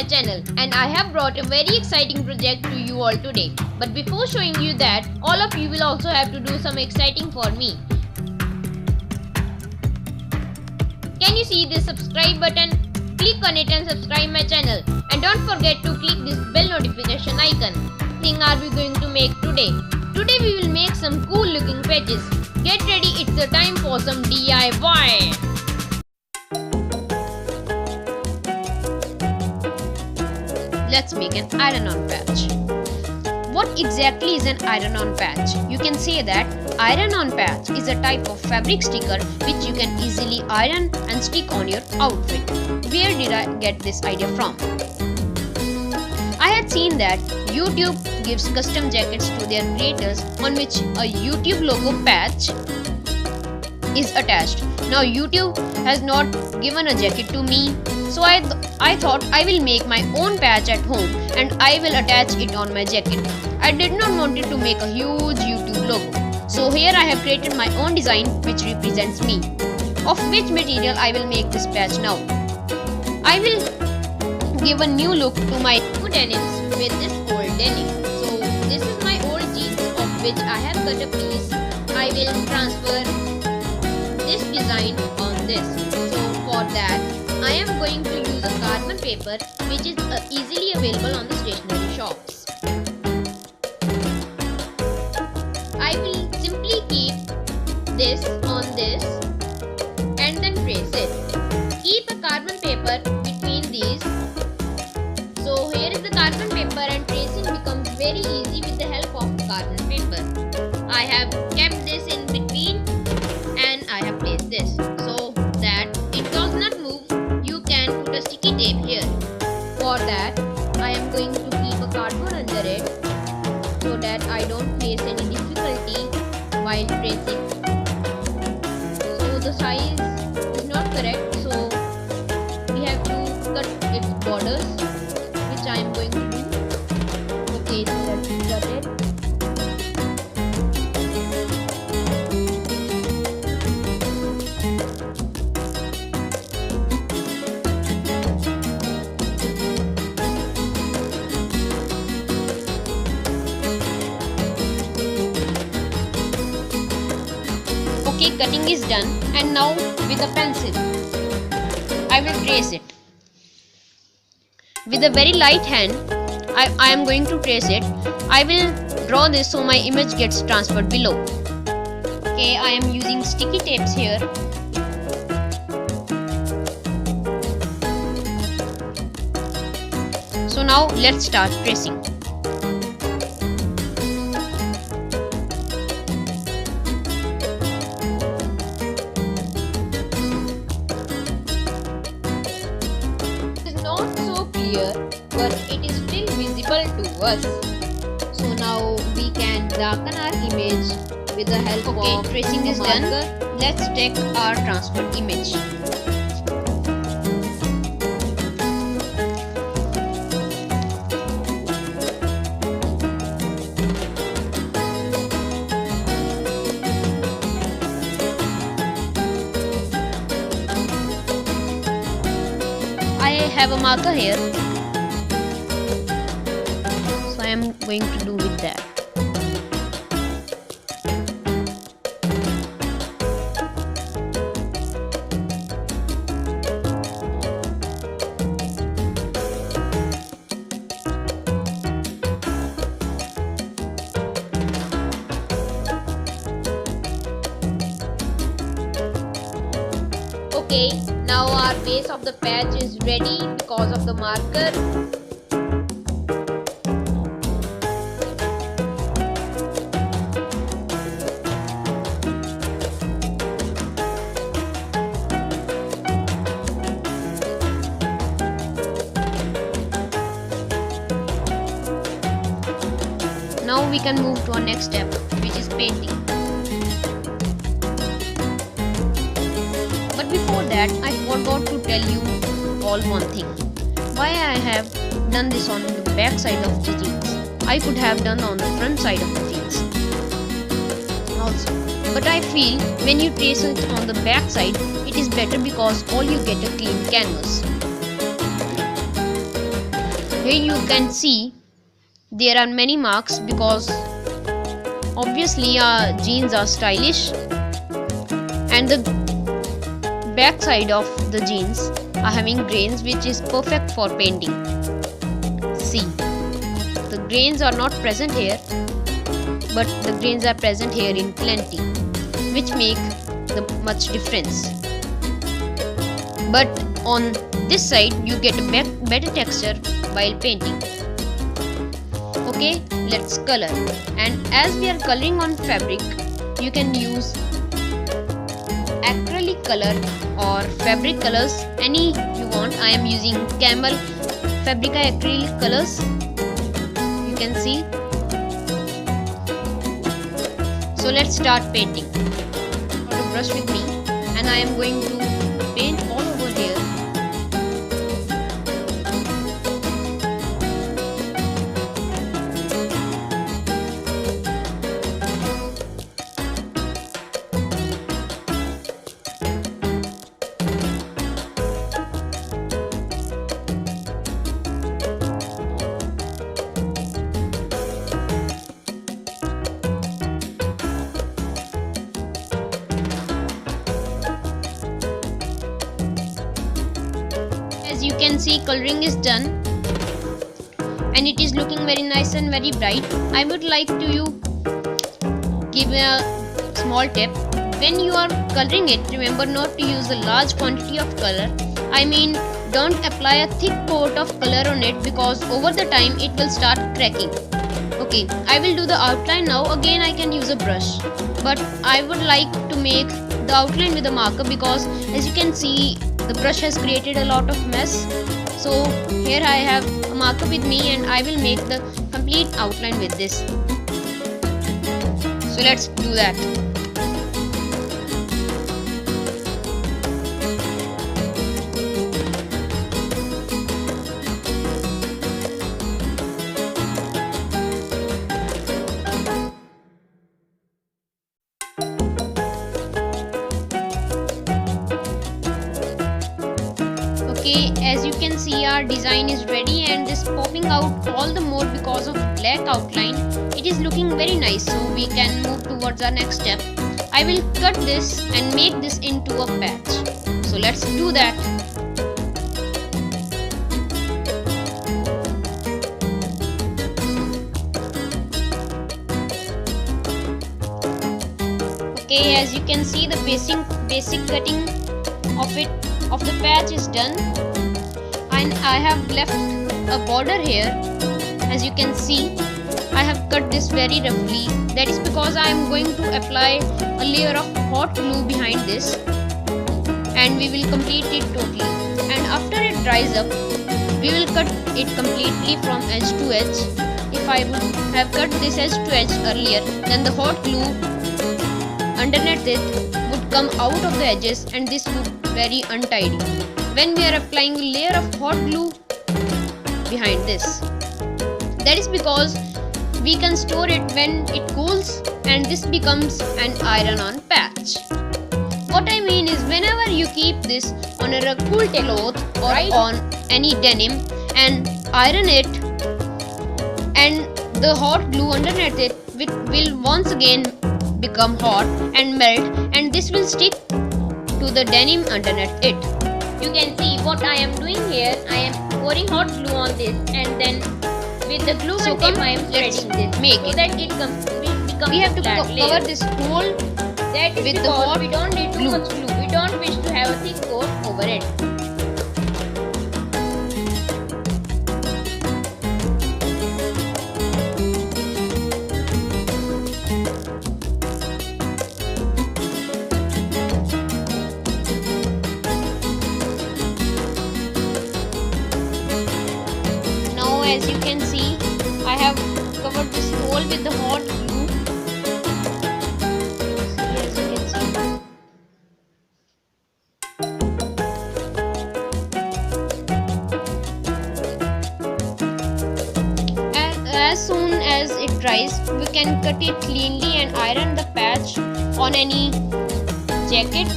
channel, and I have brought a very exciting project to you all today. But before showing you that, all of you will also have to do some exciting for me. Can you see this subscribe button? Click on it and subscribe my channel. And don't forget to click this bell notification icon. What thing are we going to make today? Today we will make some cool looking patches. Get ready, it's the time for some DIY. Let's make an iron-on patch. What exactly is an iron-on patch? You can say that iron-on patch is a type of fabric sticker which you can easily iron and stick on your outfit. Where did I get this idea from? I had seen that YouTube gives custom jackets to their creators on which a YouTube logo patch is attached. Now YouTube has not given a jacket to me, so I thought I will make my own patch at home and I will attach it on my jacket. I did not want it to make a huge YouTube logo. So here I have created my own design which represents me. Of which material I will make this patch now? I will give a new look to my new denims with this old denim. So this is my old jeans of which I have cut a piece. I will transfer this design on this. So for that I am going to use a carbon paper which is easily available on the stationery shops. I will simply keep this on this and then trace it. Keep a carbon paper between these. So here is the carbon paper and tracing becomes very easy with the help of carbon paper. I have kept this in between and I have placed this so that it does not move. You can put a sticky tape here. For that I am going to keep a cardboard under it so that I don't face any difficulty while tracing. So the size is not correct, so we have to cut its borders, which I am going to do. Okay, so let's cut it. Okay, cutting is done, and now with a pencil I will trace it. With a very light hand I am going to trace it. I will draw this so my image gets transferred below. Okay, I am using sticky tapes here. So now let's start tracing. But it is still visible to us. So now we can darken our image with the help of tracing is done. Let's take our transferred image. I have a marker here. I am going to do with that. Okay, now our base of the patch is ready because of the marker. Now we can move to our next step, which is painting. But before that, I forgot to tell you all one thing. Why I have done this on the back side of the jeans. I could have done on the front side of the jeans also. But I feel when you trace it on the back side, it is better because all you get a clean canvas. Here you can see there are many marks because obviously our jeans are stylish, and the back side of the jeans are having grains which is perfect for painting. See, the grains are not present here, but the grains are present here in plenty, which make the much difference. But on this side you get a better texture while painting. Okay, let's color. And as we are coloring on fabric, you can use acrylic color or fabric colors, any you want. I am using Camel Fabrica acrylic colors. You can see. So let's start painting. I've got a brush with me and I am going to paint all over here. As you can see, coloring is done and it is looking very nice and very bright. I would like to give a small tip. When you are coloring it, remember not to use a large quantity of color. I mean, don't apply a thick coat of color on it because over the time it will start cracking. Okay, I will do the outline now. Again, I can use a brush, but I would like to make the outline with a marker because as you can see, the brush has created a lot of mess. So here I have a marker with me and I will make the complete outline with this. So let's do that. Okay, as you can see, our design is ready and this popping out all the more because of black outline. It is looking very nice, so we can move towards our next step. I will cut this and make this into a patch. So let's do that. Okay, as you can see, the basic cutting of the patch is done, and I have left a border here. As you can see, I have cut this very roughly. That is because I am going to apply a layer of hot glue behind this and we will complete it totally. And after it dries up, we will cut it completely from edge to edge. If I would have cut this edge to edge earlier, then the hot glue underneath it would come out of the edges and this would very untidy when we are applying a layer of hot glue behind this. That is because we can store it when it cools and this becomes an iron-on patch. What I mean is, whenever you keep this on a cool cloth or on any denim and iron it, and the hot glue underneath it will once again become hot and melt, and this will stick to the denim underneath it. You can see what I am doing here. I am pouring hot glue on this and then with the glue and tape I am spreading this make so it. that it becomes We have to flat layer. cover this hole That is with the because hot we don't need too glue. much glue. We don't wish to have a thick coat over it. Now, as you can see, I have covered this hole with the hot glue. See, as you can see. As soon as it dries, we can cut it cleanly and iron the patch on any jacket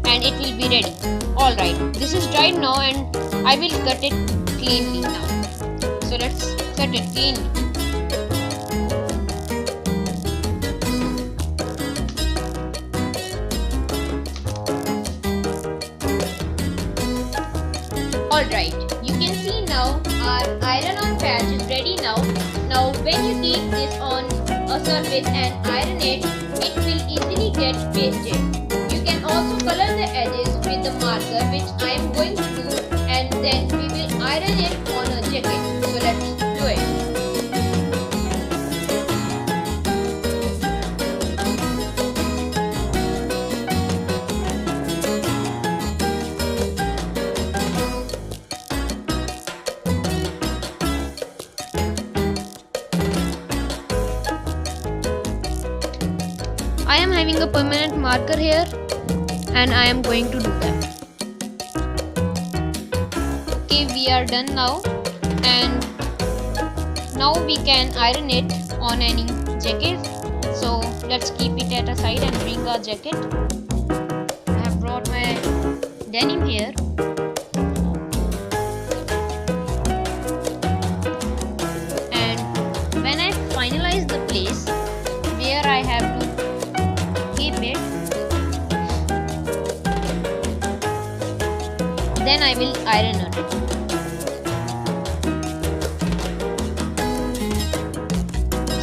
and it will be ready. Alright, this is dried now and I will cut it cleanly now. So let's set it cleanly. Alright, you can see now our iron on patch is ready now. Now when you keep this on a surface and iron it, it will easily get pasted. You can also color the edges with the marker, which I am going to do, and then we will iron it on a jacket. So let's do it. I am having a permanent marker here and I am going to do that. Okay, we are done now, and now we can iron it on any jacket. So let's keep it at a side and bring our jacket. I have brought my denim here. And when I finalize the place where I have to it, then I will iron it.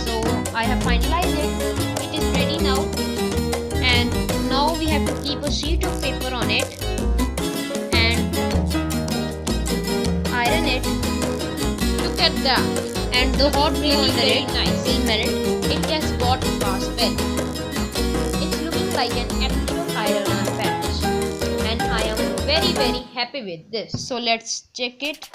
So I have finalized it. It is ready now, and now we have to keep a sheet of paper on it and iron it. Look at that, and the hot glue on the red will melt. It has got fast well. Like an actual iron on patch, and I am very happy with this. So let's check it.